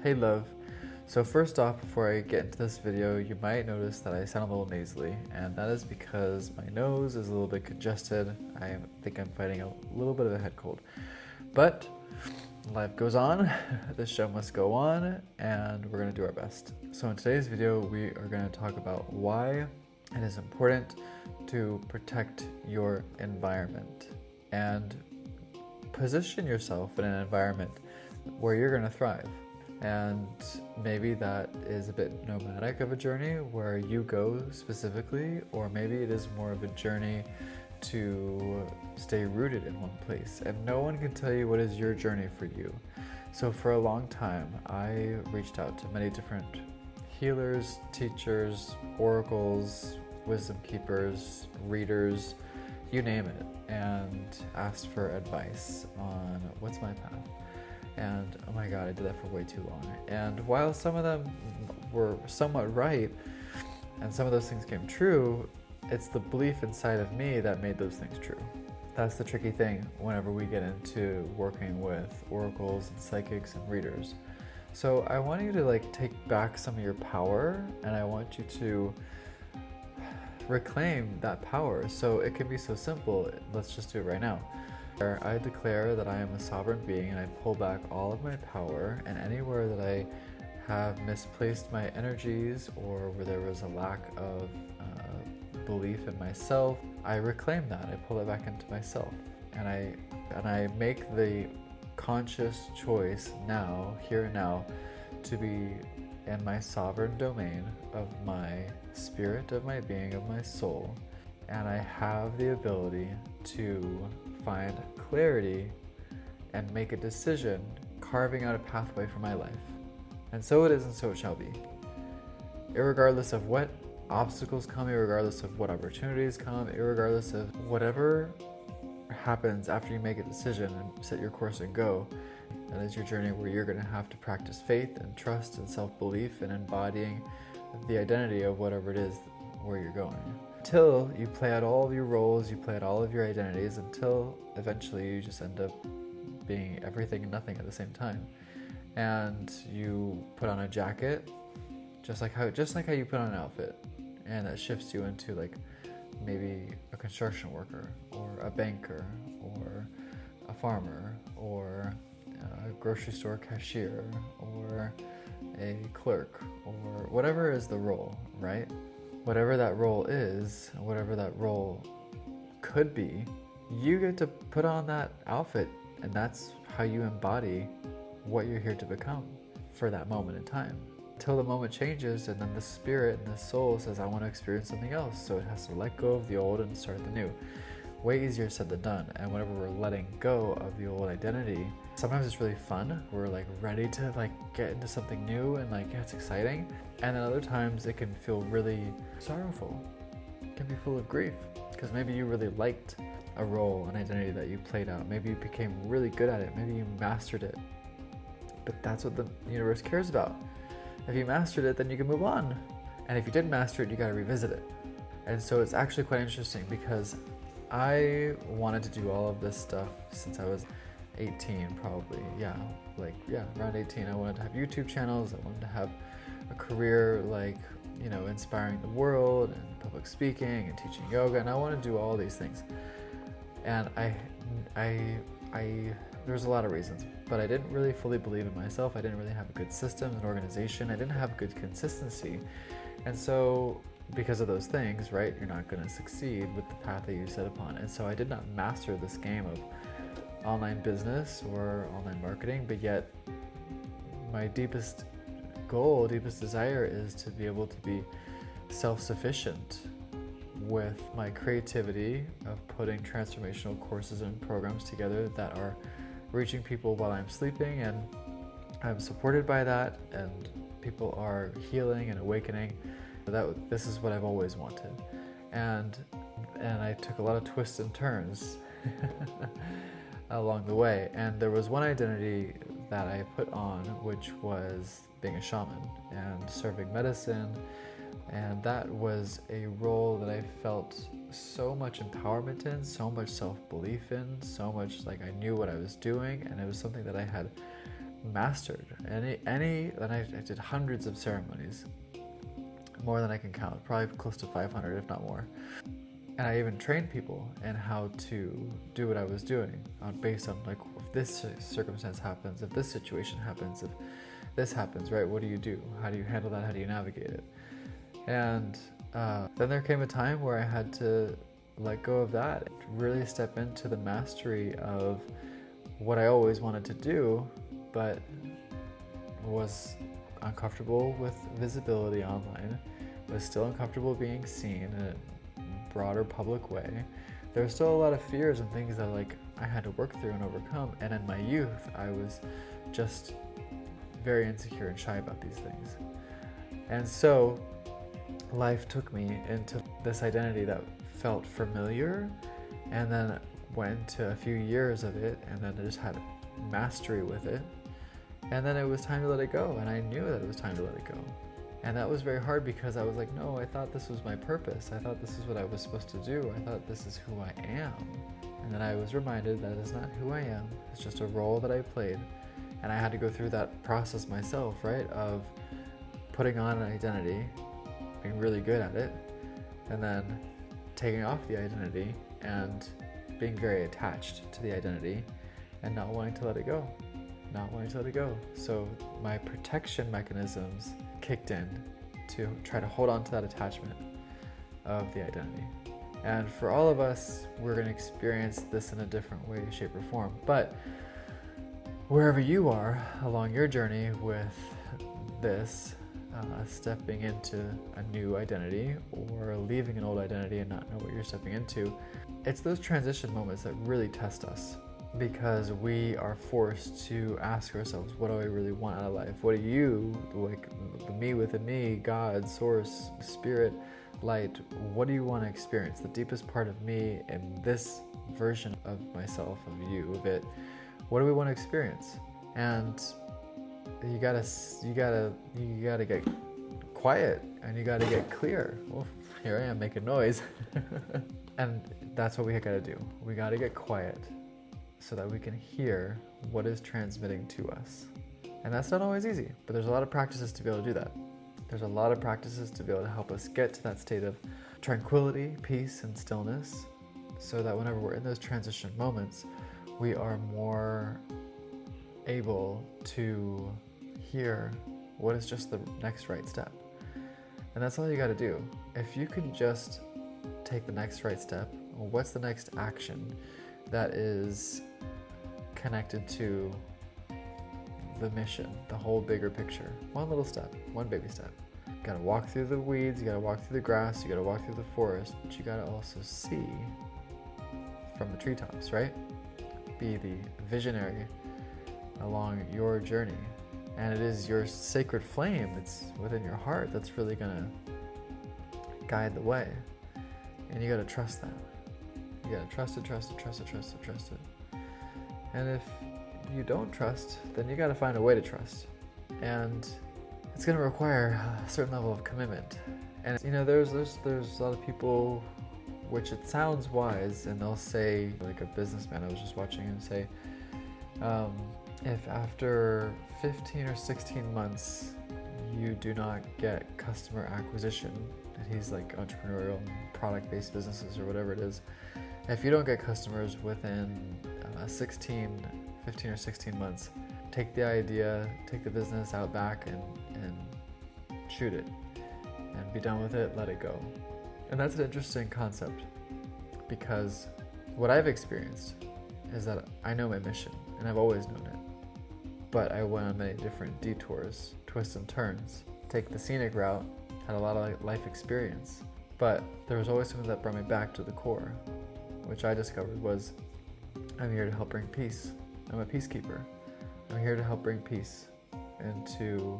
Hey love. So first off, before I get into this video, you might notice that I sound a little nasally, and that is because my nose is a little bit congested. I think I'm fighting a little bit of a head cold. But life goes on, the show must go on, and we're gonna do our best. So in today's video, we are gonna talk about why it is important to protect your environment and position yourself in an environment where you're gonna thrive. And maybe that is a bit nomadic of a journey where you go specifically, or maybe it is more of a journey to stay rooted in one place. And no one can tell you what is your journey for you. So for a long time, I reached out to many different healers, teachers, oracles, wisdom keepers, readers, you name it, and asked for advice on what's my path. And oh my god, I did that for way too long. And while some of them were somewhat right, and some of those things came true, it's the belief inside of me that made those things true. That's the tricky thing whenever we get into working with oracles and psychics and readers. So I want you to take back some of your power, and I want you to reclaim that power. So it can be so simple. Let's just do it right now. I declare that I am a sovereign being, and I pull back all of my power, and anywhere that I have misplaced my energies or where there was a lack of belief in myself, I reclaim that. I pull it back into myself, and I make the conscious choice now, here and now, to be in my sovereign domain of my spirit, of my being, of my soul, and I have the ability to find clarity and make a decision, carving out a pathway for my life. And so it is, and so it shall be. Irregardless of what obstacles come, irregardless of what opportunities come, irregardless of whatever happens after you make a decision and set your course and go, that is your journey where you're going to have to practice faith and trust and self-belief and embodying the identity of whatever it is where you're going. Until you play out all of your roles, you play out all of your identities, until eventually you just end up being everything and nothing at the same time. And you put on a jacket, just like how you put on an outfit, and that shifts you into maybe a construction worker, or a banker, or a farmer, or a grocery store cashier, or a clerk, or whatever is the role, right? Whatever that role is, whatever that role could be, you get to put on that outfit, and that's how you embody what you're here to become for that moment in time. Till the moment changes, and then the spirit and the soul says, I want to experience something else. So it has to let go of the old and start the new. Way easier said than done. And whenever we're letting go of the old identity, sometimes it's really fun. We're ready to get into something new, and yeah, it's exciting. And then other times it can feel really sorrowful. It can be full of grief, because maybe you really liked a role, an identity that you played out. Maybe you became really good at it. Maybe you mastered it. But that's what the universe cares about. If you mastered it, then you can move on. And if you didn't master it, you got to revisit it. And so it's actually quite interesting, because I wanted to do all of this stuff since I was 18, probably. Around 18. I wanted to have YouTube channels. I wanted to have a career inspiring the world and public speaking and teaching yoga, and I want to do all these things. And there's a lot of reasons, but I didn't really fully believe in myself. I didn't really have a good system and organization. I didn't have good consistency. And so because of those things, right, you're not going to succeed with the path that you set upon. And so I did not master this game of online business or online marketing, but yet my deepest goal, deepest desire is to be able to be self-sufficient with my creativity of putting transformational courses and programs together that are reaching people while I'm sleeping, and I'm supported by that, and people are healing and awakening. This is what I've always wanted, and I took a lot of twists and turns along the way. And there was one identity that I put on, which was being a shaman and serving medicine, and that was a role that I felt so much empowerment in, so much self-belief in, so much I knew what I was doing, and it was something that I had mastered. And I did hundreds of ceremonies, more than I can count, probably close to 500, if not more. And I even trained people in how to do what I was doing, based on like, if this circumstance happens, if this situation happens, if this happens, right? What do you do? How do you handle that? How do you navigate it? And then there came a time where I had to let go of that, really step into the mastery of what I always wanted to do, but was uncomfortable with visibility online, was still uncomfortable being seen in a broader public way. There were still a lot of fears and things that like I had to work through and overcome. And in my youth, I was just very insecure and shy about these things. And so life took me into this identity that felt familiar, and then went into a few years of it, and then I just had mastery with it. And then it was time to let it go, and I knew that it was time to let it go. And that was very hard because I was like, no, I thought this was my purpose. I thought this is what I was supposed to do. I thought this is who I am. And then I was reminded that it's not who I am. It's just a role that I played. And I had to go through that process myself, right? Of putting on an identity, being really good at it, and then taking off the identity and being very attached to the identity and not wanting to let it go. Not wanting to let it go. So my protection mechanisms kicked in to try to hold on to that attachment of the identity. And for all of us, we're going to experience this in a different way, shape, or form. But wherever you are along your journey with this, stepping into a new identity or leaving an old identity and not know what you're stepping into, it's those transition moments that really test us, because we are forced to ask ourselves, what do I really want out of life? What do you, like the me within me, God, source, spirit, light, what do you want to experience? The deepest part of me in this version of myself, of you, of it, what do we want to experience? And you gotta get quiet, and you gotta get clear. Well, here I am making noise. And that's what we gotta do. We gotta get quiet so that we can hear what is transmitting to us. And that's not always easy, but there's a lot of practices to be able to do that. There's a lot of practices to be able to help us get to that state of tranquility, peace, and stillness, so that whenever we're in those transition moments, we are more able to hear what is just the next right step. And that's all you got to do. If you can just take the next right step, or what's the next action that is connected to the mission, the whole bigger picture. One little step, one baby step. You gotta walk through the weeds, you gotta walk through the grass, you gotta walk through the forest, but you gotta also see from the treetops, right? Be the visionary along your journey. And it is your sacred flame, it's within your heart, that's really gonna guide the way. And you gotta trust that. You gotta trust it. And if you don't trust, then you gotta find a way to trust. And it's gonna require a certain level of commitment. And you know, there's a lot of people, which it sounds wise, and they'll say, like a businessman I was just watching him say, if after 15 or 16 months you do not get customer acquisition, and he's like entrepreneurial, product-based businesses or whatever it is, if you don't get customers within 15 or 16 months, take the idea, take the business out back and shoot it and be done with it, let it go. And that's an interesting concept, because what I've experienced is that I know my mission, and I've always known it, but I went on many different detours, twists and turns, take the scenic route, had a lot of life experience, but there was always something that brought me back to the core, which I discovered was, I'm here to help bring peace. I'm a peacekeeper. I'm here to help bring peace into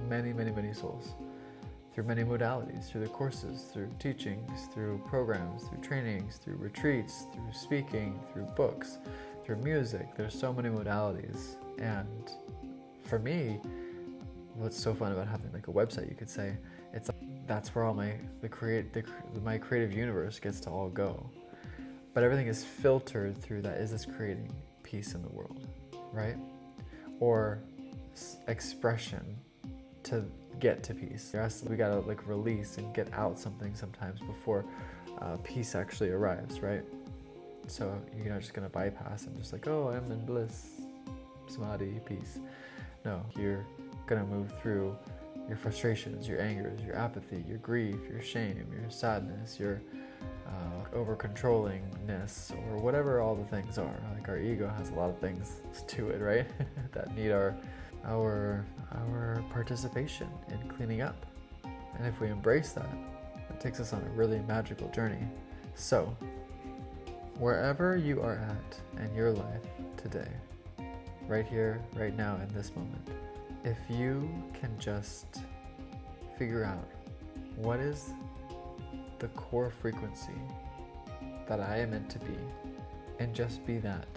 many, many, many souls, through many modalities, through the courses, through teachings, through programs, through trainings, through retreats, through speaking, through books, through music. There's so many modalities. And for me, what's so fun about having like a website, you could say, it's that's where all my creative universe gets to all go. But everything is filtered through that. Is this creating peace in the world, right? or expression to get to peace. We gotta like release and get out something sometimes before peace actually arrives, right? So you're not just gonna bypass and just like, oh, I'm in bliss, samadhi, peace. No, you're gonna move through your frustrations, your angers, your apathy, your grief, your shame, your sadness, your over-controllingness, or whatever all the things are. Like our ego has a lot of things to it, right? that need our participation in cleaning up. And if we embrace that, it takes us on a really magical journey. So, wherever you are at in your life today, right here, right now, in this moment, if you can just figure out what is the core frequency that I am meant to be, and just be that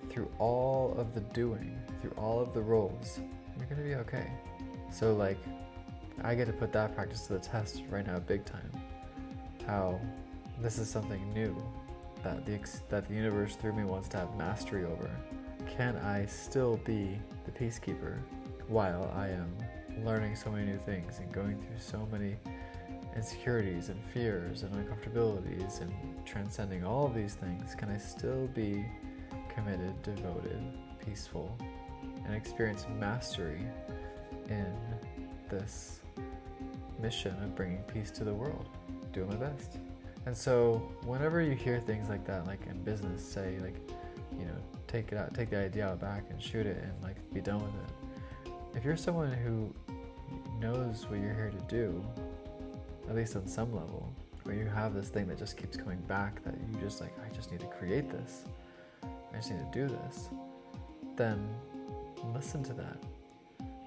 through all of the doing, through all of the roles, you're gonna be okay. So like, I get to put that practice to the test right now big time. How this is something new that the universe through me wants to have mastery over. Can I still be the peacekeeper while I am learning so many new things and going through so many insecurities and fears and uncomfortabilities and transcending all of these things? Can I still be committed, devoted, peaceful, and experience mastery in this mission of bringing peace to the world? Doing my best. And so whenever you hear things like that, like in business, say like, you know, take the idea out back and shoot it and like be done with it. If you're someone who knows what you're here to do, at least on some level, where you have this thing that just keeps coming back, that you just like, I just need to create this, I just need to do this, then listen to that.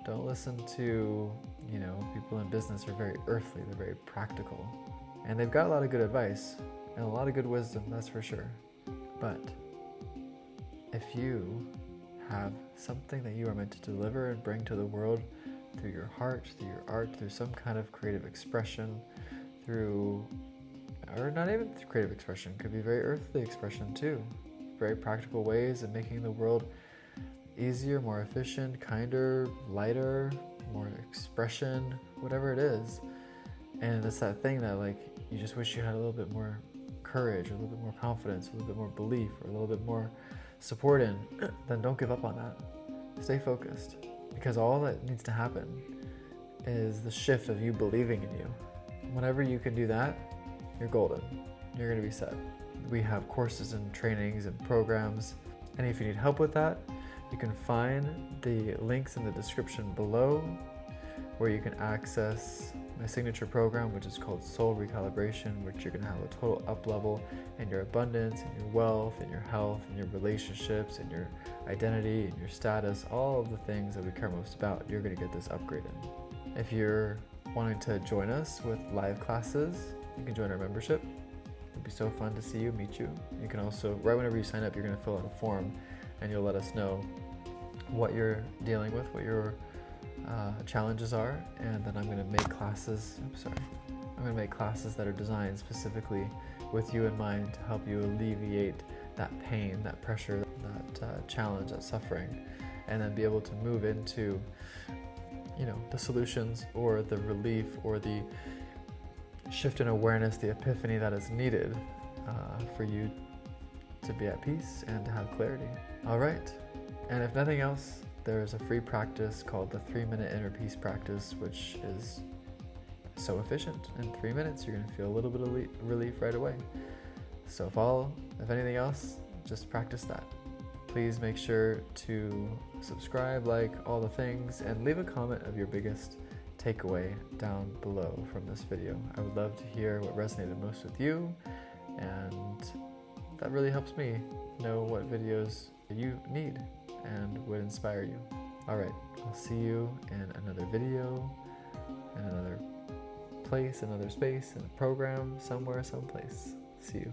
Don't listen to, you know, people in business are very earthly, they're very practical, and they've got a lot of good advice and a lot of good wisdom, that's for sure. But if you have something that you are meant to deliver and bring to the world through your heart, through your art, through some kind of creative expression, or not even through creative expression, could be very earthly expression too. Very practical ways of making the world easier, more efficient, kinder, lighter, more expression, whatever it is. And it's that thing that like, you just wish you had a little bit more courage, or a little bit more confidence, a little bit more belief, or a little bit more support in, then don't give up on that. Stay focused, because all that needs to happen is the shift of you believing in you. Whenever you can do that, you're golden. You're gonna be set. We have courses and trainings and programs, and if you need help with that, you can find the links in the description below, where you can access my signature program, which is called Soul Recalibration, which you're gonna have a total up level in your abundance, in your wealth, in your health, in your relationships, in your identity, in your status, all of the things that we care most about. You're gonna get this upgrade in. If you're wanting to join us with live classes, you can join our membership. It'd be so fun to see you, meet you. You can also, right whenever you sign up, you're gonna fill out a form, and you'll let us know what you're dealing with, what your challenges are, and then I'm going to make classes. I'm going to make classes that are designed specifically with you in mind to help you alleviate that pain, that pressure, that challenge, that suffering, and then be able to move into, you know, the solutions or the relief or the shift in awareness, the epiphany that is needed for you to be at peace and to have clarity. All right, and if nothing else, there's a free practice called the 3-minute inner peace practice, which is so efficient. In 3 minutes, you're gonna feel a little bit of relief right away. So if anything else, just practice that. Please make sure to subscribe, like all the things, and leave a comment of your biggest takeaway down below from this video. I would love to hear what resonated most with you, and that really helps me know what videos you need and would inspire you. All right, I'll see you in another video, in another place, another space, in a program, somewhere, someplace. See you.